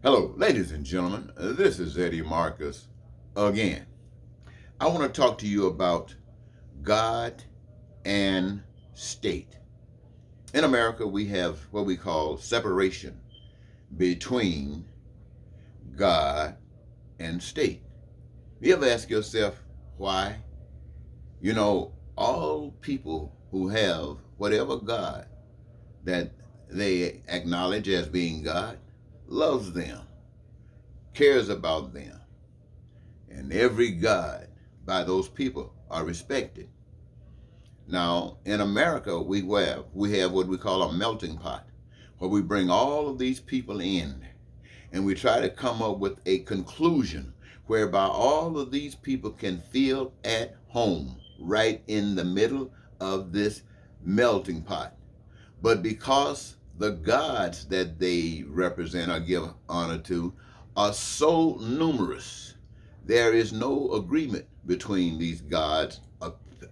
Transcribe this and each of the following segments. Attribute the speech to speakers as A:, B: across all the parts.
A: Hello, ladies and gentlemen. This is Eddie Marcus again. I want to talk to you about God and state. In America, we have what we call separation between God and state. You ever ask yourself why? All people who have whatever God that they acknowledge as being God loves them, cares about them, and every God by those people are respected. Now, in America, we have what we call a melting pot, where we bring all of these people in, and we try to come up with a conclusion whereby all of these people can feel at home right in the middle of this melting pot. But because the gods that they represent or give honor to are so numerous, there is no agreement between these gods,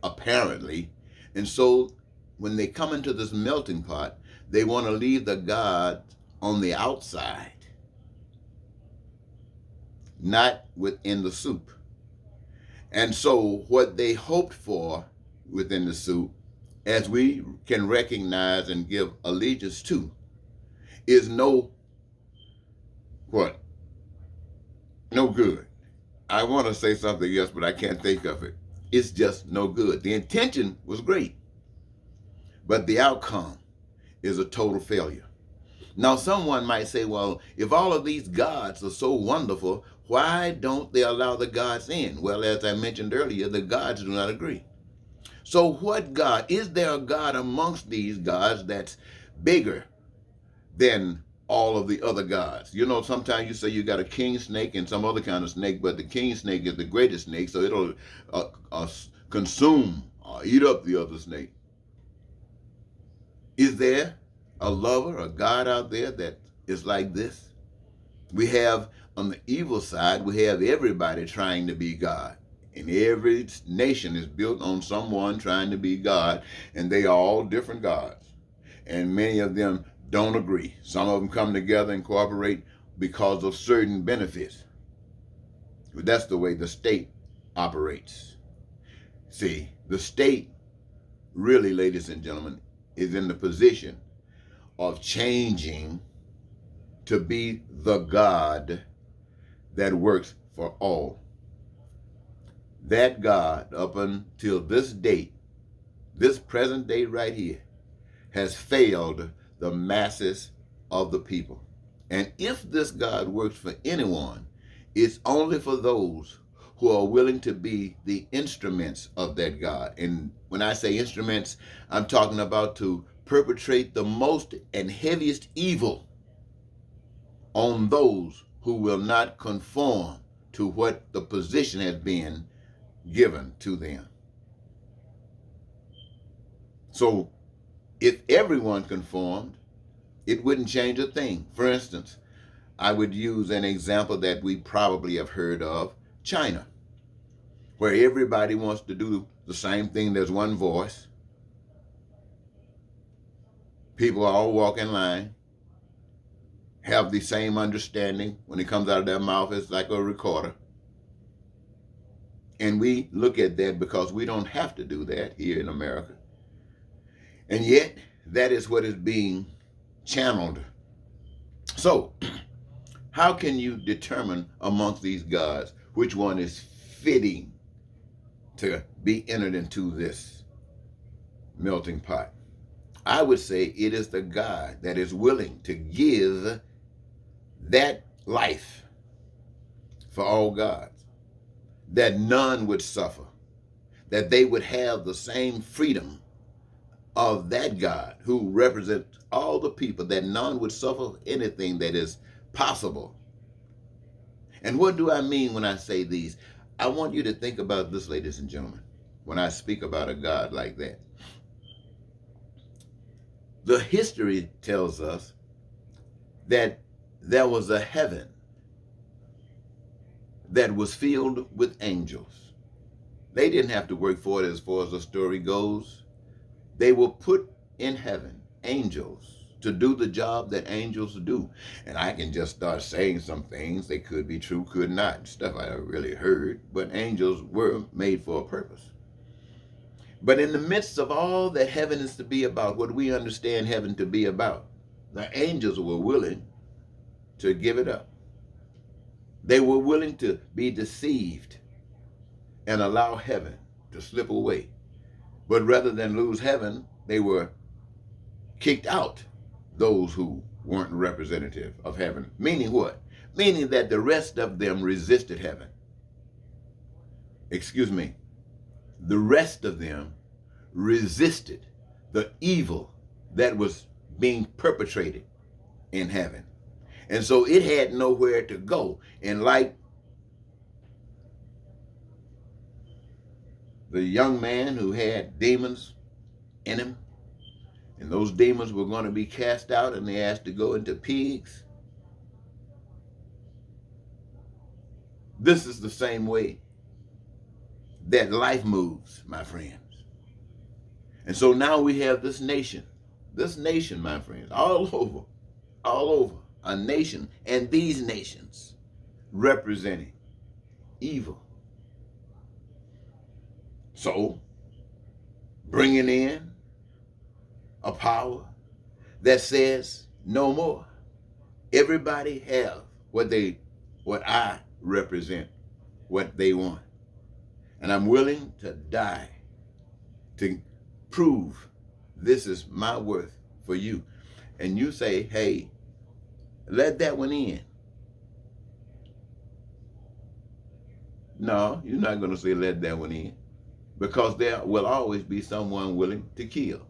A: apparently. And so when they come into this melting pot, they want to leave the God on the outside, not within the soup. And so what they hoped for within the soup, as we can recognize and give allegiance to, is no what? No good. I want to say something else, but I can't think of it. It's just no good. The intention was great, but the outcome is a total failure. Now, someone might say, well, if all of these gods are so wonderful, why don't they allow the gods in? Well, as I mentioned earlier, the gods do not agree. So, what God? Is there a God amongst these gods that's bigger than all of the other gods? Sometimes you say you got a king snake and some other kind of snake, but the king snake is the greatest snake, so it'll consume or eat up the other snake. Is there a lover, a God out there that is like this? We have on the evil side, we have everybody trying to be God. And every nation is built on someone trying to be God, and they are all different gods. And many of them don't agree. Some of them come together and cooperate because of certain benefits. But that's the way the state operates. See, the state really, ladies and gentlemen, is in the position of changing to be the God that works for all. That God, up until this date, this present day right here, has failed the masses of the people. And if this God works for anyone, it's only for those who are willing to be the instruments of that God. And when I say instruments, I'm talking about to perpetrate the most and heaviest evil on those who will not conform to what the position has been given to them. So if everyone conformed, it wouldn't change a thing. For instance, I would use an example that we probably have heard of, China, where everybody wants to do the same thing. There's one voice. People all walk in line, have the same understanding. When it comes out of their mouth, it's like a recorder. And we look at that because we don't have to do that here in America. And yet, that is what is being channeled. So, how can you determine amongst these gods which one is fitting to be entered into this melting pot? I would say it is the God that is willing to give that life for all gods, that none would suffer, that they would have the same freedom of that God who represents all the people, that none would suffer anything that is possible. And what do I mean when I say these? I want you to think about this, ladies and gentlemen, when I speak about a God like that. The history tells us that there was a heaven that was filled with angels. They didn't have to work for it as far as the story goes. They were put in heaven, angels, to do the job that angels do. And I can just start saying some things. They could be true, could not. Stuff I really heard. But angels were made for a purpose. But in the midst of all that heaven is to be about, what we understand heaven to be about, the angels were willing to give it up. They were willing to be deceived and allow heaven to slip away. But rather than lose heaven, they were kicked out, those who weren't representative of heaven. Meaning what? Meaning that the rest of them resisted heaven. Excuse me. The rest of them resisted the evil that was being perpetrated in heaven. And so it had nowhere to go. And like the young man who had demons in him, and those demons were going to be cast out and they asked to go into pigs. This is the same way that life moves, my friends. And so now we have this nation, my friends, all over, a nation, and these nations representing evil. So, bringing in a power that says no more. Everybody have what I represent, what they want. And I'm willing to die to prove this is my worth for you. And you say, hey, let that one in. No, you're not going to say let that one in, because there will always be someone willing to kill.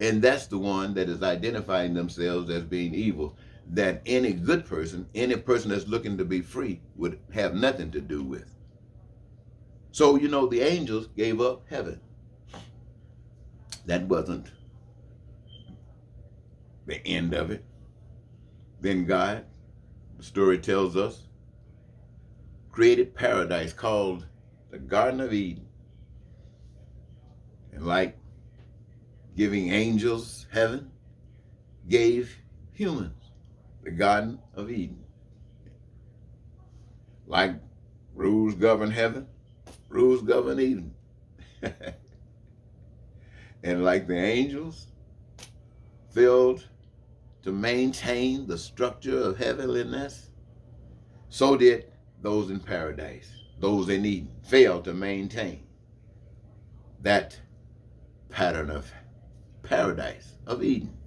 A: And that's the one that is identifying themselves as being evil, that any good person, any person that's looking to be free, would have nothing to do with. So, the angels gave up heaven. That wasn't the end of it. Then God, the story tells us, created paradise called the Garden of Eden. And like giving angels heaven, gave humans the Garden of Eden. Like rules govern heaven, rules govern Eden. And like the angels failed to maintain the structure of heavenliness, so did those in paradise, those in Eden, failed to maintain that pattern of paradise, of Eden.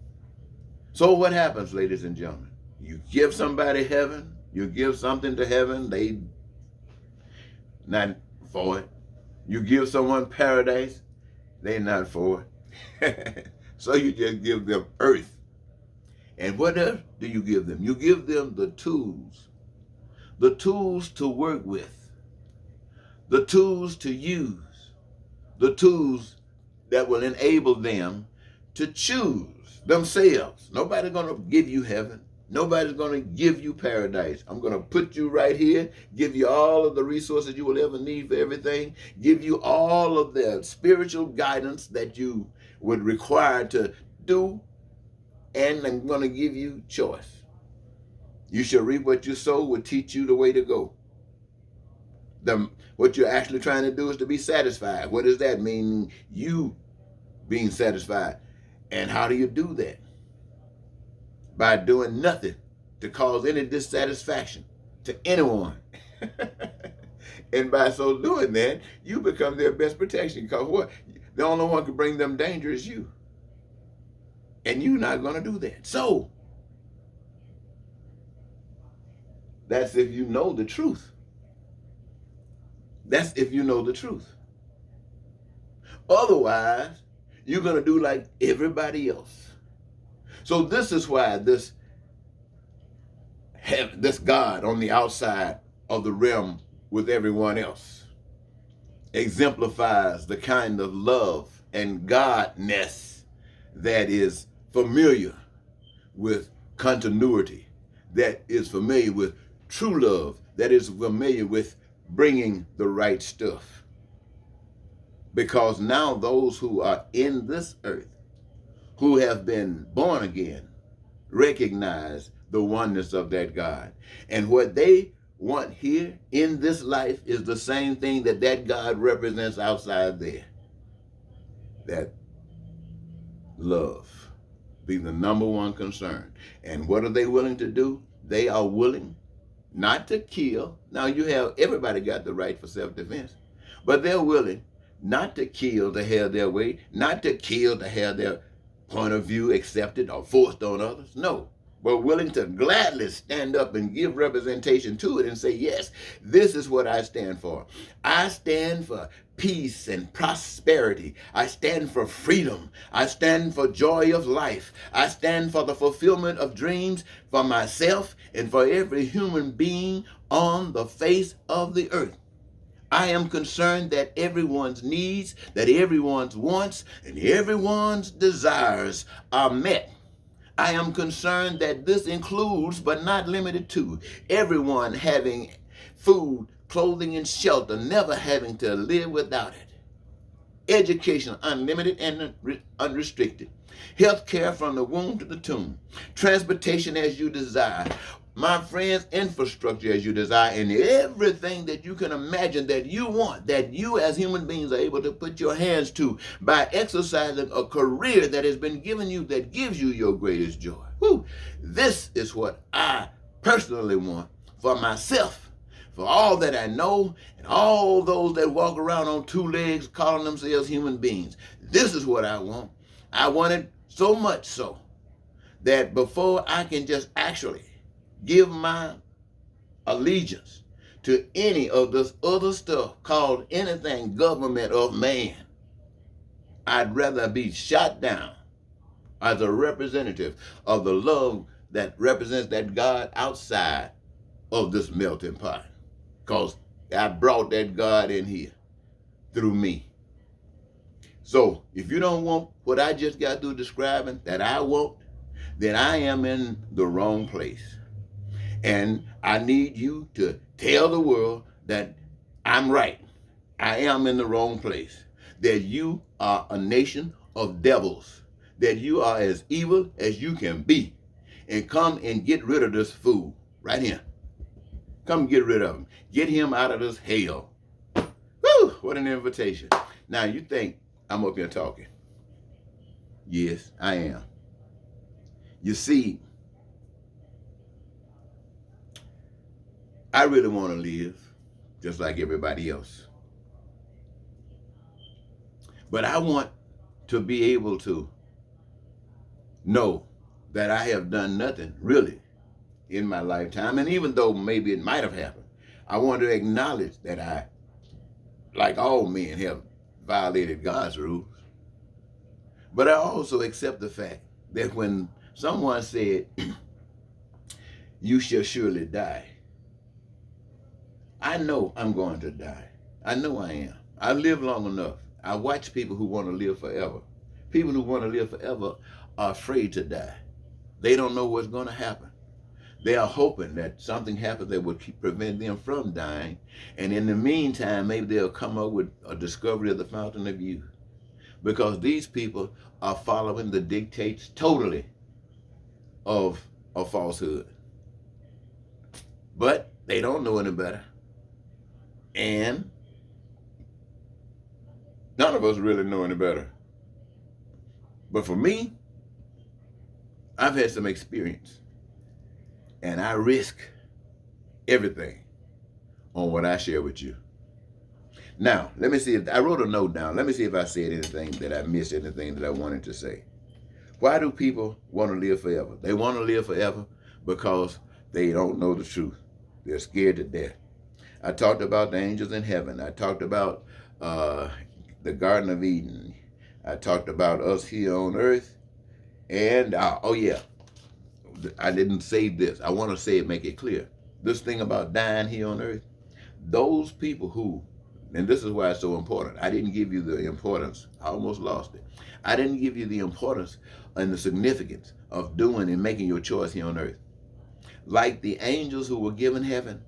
A: So what happens, ladies and gentlemen? You give somebody heaven, you give something to heaven, they not for it. You give someone paradise, they're not for it. So you just give them earth. And what else do you give them? You give them the tools to work with, the tools to use, the tools that will enable them to choose themselves. Nobody's going to give you heaven. Nobody's going to give you paradise. I'm going to put you right here, give you all of the resources you will ever need for everything, give you all of the spiritual guidance that you would require to do, and I'm going to give you choice. You shall reap what you sow, will teach you the way to go. What you're actually trying to do is to be satisfied. What does that mean? You being satisfied. And how do you do that? By doing nothing to cause any dissatisfaction to anyone. And by so doing that, you become their best protection. Because what? The only one who can bring them danger is you. And you're not going to do that. So, that's if you know the truth. That's if you know the truth. Otherwise, you're going to do like everybody else. So this is why this God on the outside of the realm with everyone else exemplifies the kind of love and godness that is familiar with continuity, that is familiar with true love, that is familiar with bringing the right stuff. Because now those who are in this earth, who have been born again, recognize the oneness of that God. And what they want here in this life is the same thing that that God represents outside there. That love be the number one concern. And what are they willing to do? They are willing not to kill. Now everybody got the right for self-defense, but they're willing not to kill to have their way, not to kill to have their point of view accepted or forced on others. No, but willing to gladly stand up and give representation to it and say, yes, this is what I stand for. I stand for peace and prosperity. I stand for freedom. I stand for joy of life. I stand for the fulfillment of dreams for myself and for every human being on the face of the earth. I am concerned that everyone's needs, that everyone's wants, and everyone's desires are met. I am concerned that this includes, but not limited to, everyone having food, clothing, and shelter, never having to live without it. Education, unlimited and unrestricted. Health care from the womb to the tomb. Transportation as you desire. My friends, infrastructure as you desire, and everything that you can imagine that you want, that you as human beings are able to put your hands to by exercising a career that has been given you that gives you your greatest joy. Whew. This is what I personally want for myself, for all that I know, and all those that walk around on two legs calling themselves human beings. This is what I want. I want it so much so that before I can just actually give my allegiance to any of this other stuff called anything government of man, I'd rather be shot down as a representative of the love that represents that God outside of this melting pot. Because I brought that God in here through me. So if you don't want what I just got through describing that I want, then I am in the wrong place. And I need you to tell the world that I'm right. I am in the wrong place. That you are a nation of devils. That you are as evil as you can be. And come and get rid of this fool right here. Come get rid of him. Get him out of this hell. Whew, what an invitation. Now you think I'm up here talking. Yes, I am. You see, I really want to live just like everybody else. But I want to be able to know that I have done nothing really in my lifetime. And even though maybe it might have happened, I want to acknowledge that I, like all men, have violated God's rules. But I also accept the fact that when someone said, you shall surely die, I know I'm going to die. I know I am. I live long enough. I watch people who want to live forever. People who want to live forever are afraid to die. They don't know what's going to happen. They are hoping that something happens that would prevent them from dying. And in the meantime, maybe they'll come up with a discovery of the fountain of youth. Because these people are following the dictates totally of a falsehood. But they don't know any better. And none of us really know any better. But for me, I've had some experience. And I risk everything on what I share with you. Now, let me see if I wrote a note down. Let me see if I said anything that I missed, anything that I wanted to say. Why do people want to live forever? They want to live forever because they don't know the truth. They're scared to death. I talked about the angels in heaven. I talked about the Garden of Eden. I talked about us here on earth. And, I didn't say this. I want to say it, make it clear. This thing about dying here on earth, those people who, and this is why it's so important. I didn't give you the importance. I almost lost it. I didn't give you the importance and the significance of doing and making your choice here on earth. Like the angels who were given heaven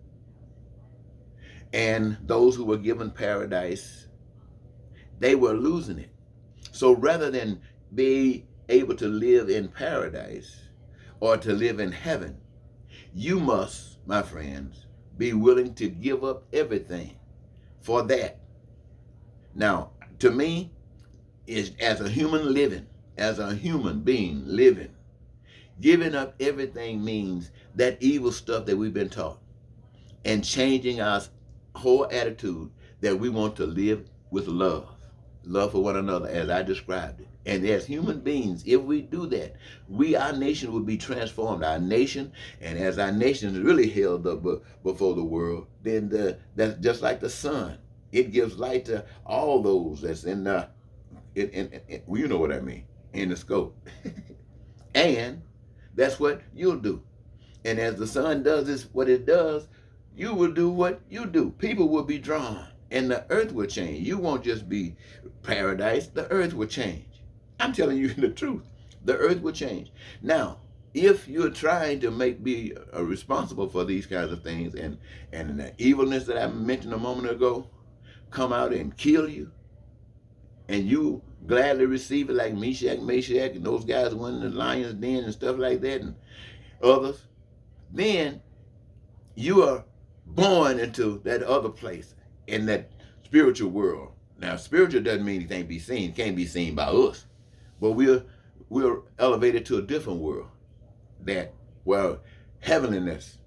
A: and those who were given paradise, they were losing it. So rather than be able to live in paradise, or to live in heaven, you must, my friends, be willing to give up everything for that. Now, to me, is as a human living, as a human being living, giving up everything means that evil stuff that we've been taught and changing our whole attitude that we want to live with love for one another as I described it. And as human beings, if we do that, our nation will be transformed. Our nation, and as our nation is really held up before the world, then that's just like the sun. It gives light to all those that's in the, well, you know what I mean, in the scope. And that's what you'll do. And as the sun does this, what it does, you will do what you do. People will be drawn, and the earth will change. You won't just be paradise. The earth will change. I'm telling you the truth. The earth will change. Now, if you're trying to be responsible for these kinds of things, and the evilness that I mentioned a moment ago come out and kill you, and you gladly receive it like Meshach, and those guys went in the lion's den and stuff like that, and others, then you are born into that other place, in that spiritual world. Now, spiritual doesn't mean it can't be seen by us, but we're elevated to a different world, that where heavenliness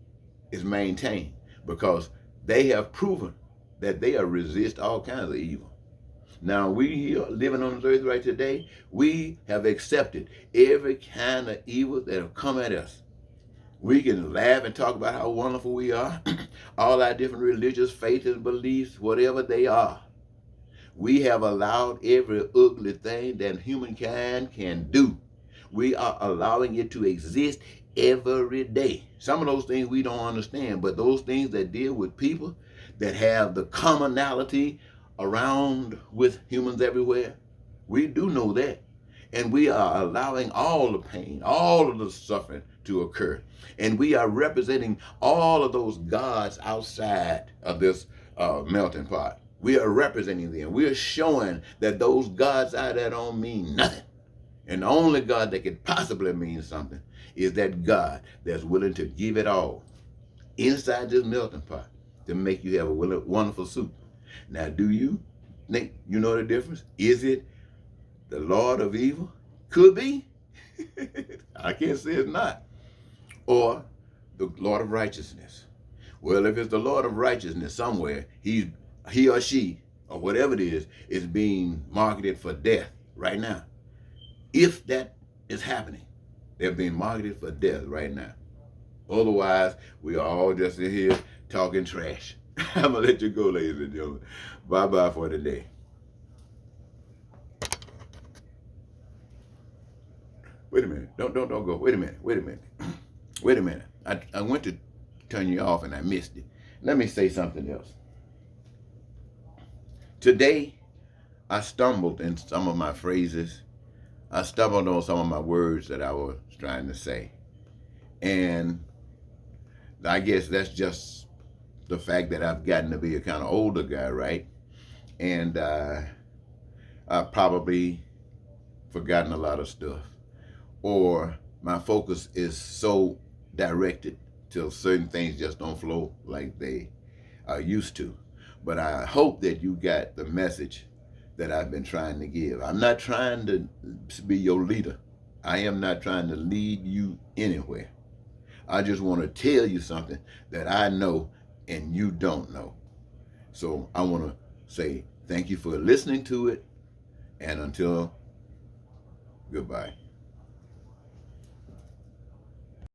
A: is maintained, because they have proven that they resist all kinds of evil. Now, we here living on this earth right today, we have accepted every kind of evil that have come at us. We can laugh and talk about how wonderful we are, all our different religious faiths and beliefs, whatever they are. We have allowed every ugly thing that humankind can do. We are allowing it to exist every day. Some of those things we don't understand, but those things that deal with people, that have the commonality around with humans everywhere, we do know that. And we are allowing all the pain, all of the suffering to occur. And we are representing all of those gods outside of this melting pot. We are representing them. We are showing that those gods out there don't mean nothing. And the only God that could possibly mean something is that God that's willing to give it all inside this melting pot to make you have a wonderful soup. Now, do you think you know the difference? Is it the Lord of evil? Could be. I can't say it's not. Or the Lord of righteousness. Well, if it's the Lord of righteousness, somewhere he or she, or whatever it is being marketed for death right now. If that is happening, they're being marketed for death right now. Otherwise, we are all just in here talking trash. I'm going to let you go, ladies and gentlemen. Bye-bye for today. Wait a minute. Don't go. Wait a minute. Wait a minute. I went to turn you off and I missed it. Let me say something else. Today, I stumbled in some of my phrases. I stumbled on some of my words that I was trying to say. And I guess that's just the fact that I've gotten to be a kind of older guy, right? And I've probably forgotten a lot of stuff. Or my focus is so directed till certain things just don't flow like they are used to. But I hope that you got the message that I've been trying to give. I'm not trying to be your leader. I am not trying to lead you anywhere. I just want to tell you something that I know and you don't know. So I want to say thank you for listening to it, and until goodbye.